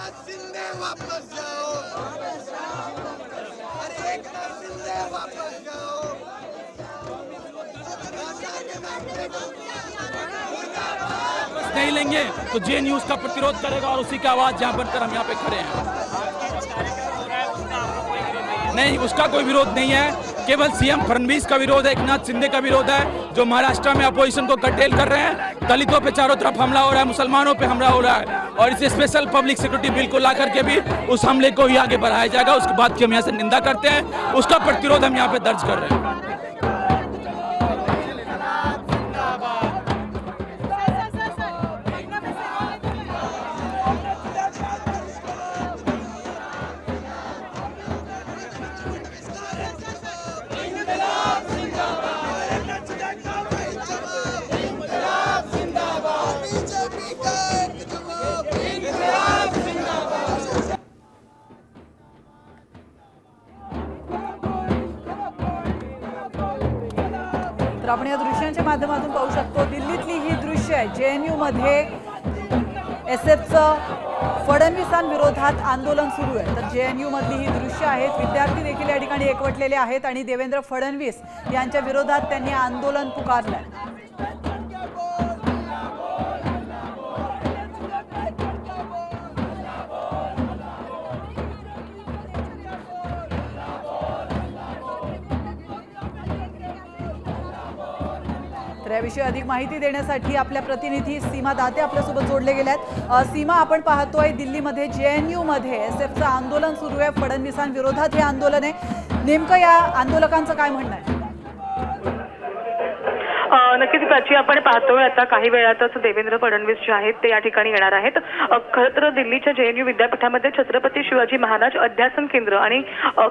एकनाथ शिंदे वापस जाओ, अरे एकनाथ शिंदे वापस जाओ। नहीं लेंगे तो जेएनयू उसका प्रतिरोध करेगा और उसी की आवाज यहाँ बनकर हम यहाँ पे खड़े हैं। नहीं, उसका कोई विरोध नहीं है, केवल सीएम फडणवीस का विरोध है, एकनाथ शिंदे का विरोध है, जो महाराष्ट्र में अपोजिशन को कर्टेल कर रहे हैं। दलितों पे चारों तरफ हमला हो रहा है, मुसलमानों पे हमला हो रहा है, और इसे स्पेशल पब्लिक सिक्योरिटी बिल को ला करके भी उस हमले को ही आगे बढ़ाया जाएगा। उसके बाद की हम यहाँ से निंदा करते हैं, उसका प्रतिरोध हम यहाँ पे दर्ज कर रहे हैं। तर आपण या दृश्यांच्या माध्यमातून पाहू शकतो, दिल्लीतली ही दृश्य आहे। जेएनयू मध्ये एसएफचं फडणवीसांविरोधात आंदोलन सुरू आहे। तर जेएनयू मधली ही दृश्य आहेत, विद्यार्थी देखील या ठिकाणी एकवटलेले आहेत आणि देवेंद्र फडणवीस यांच्या विरोधात त्यांनी आंदोलन पुकारलंय। तर याविषयी अधिक माहिती देण्यासाठी आपल्या प्रतिनिधी सीमा दाते आपल्यासोबत जोडले गेले आहेत। सीमा, आपण पाहतोय दिल्लीमध्ये जेएनयू मध्ये एसएफचं आंदोलन सुरू आहे, फडणवीसांविरोधात हे आंदोलन आहे, नेमकं या आंदोलकांचं काय म्हणणं आहे? नक्कीच प्राची, आपण पाहतोय आता काही वेळातच देवेंद्र फडणवीस जे आहेत ते या ठिकाणी येणार आहेत। खरं तर दिल्लीच्या जेएनयू विद्यापीठामध्ये छत्रपती शिवाजी महाराज अध्यासन केंद्र आणि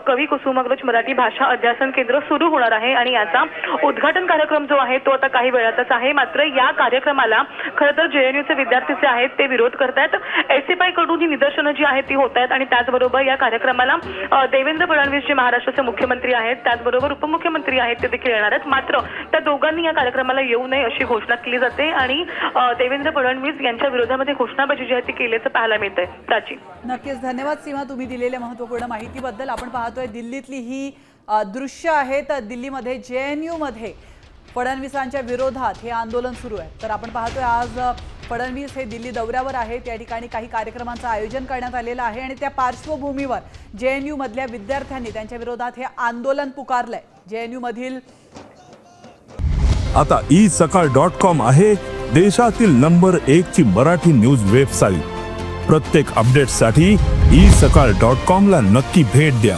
कवी कुसुमाग्रज मराठी भाषा अध्यासन केंद्र सुरू होणार आहे आणि याचा उद्घाटन कार्यक्रम जो आहे तो आता काही वेळातच आहे। मात्र या कार्यक्रमाला खरं तर जेएनयूचे विद्यार्थी जे आहेत ते विरोध करतायत। एसएफआय कडून ही निदर्शनं जी आहेत ती होत आहेत आणि त्याचबरोबर या कार्यक्रमाला देवेंद्र फडणवीस जे महाराष्ट्राचे मुख्यमंत्री आहेत, त्याचबरोबर उपमुख्यमंत्री आहेत, ते देखील येणार आहेत। मात्र त्या दोघांनी या कार्यक्रमाला येऊ नये अशी घोषणा केली जाते आणि देवेंद्र फडणवीस यांच्या विरोधामध्ये घोषणाबाजी जी आहे ती केल्याचं पाहायला मिळतंय। प्राची, नक्कीच धन्यवाद सीमा, तुम्ही दिलेल्या महत्त्वपूर्ण माहितीबद्दल। आपण पाहतोय दिल्लीतली ही दृश्य आहेत, दिल्लीमध्ये जेएनयू मध्ये फडणवीसांच्या विरोधात हे आंदोलन सुरू आहे। तर आपण पाहतोय आज फडणवीस हे दिल्ली दौऱ्यावर आहेत, या ठिकाणी काही कार्यक्रमांचं आयोजन करण्यात आलेलं आहे आणि त्या पार्श्वभूमीवर जेएनयू मधल्या विद्यार्थ्यांनी त्यांच्या विरोधात हे आंदोलन पुकारलंय। जेएनयू मधील आता isakal.com आहे देशातील नंबर 1 ची मराठी न्यूज वेबसाईट। प्रत्येक अपडेटसाठी isakal.com ला नक्की भेट द्या।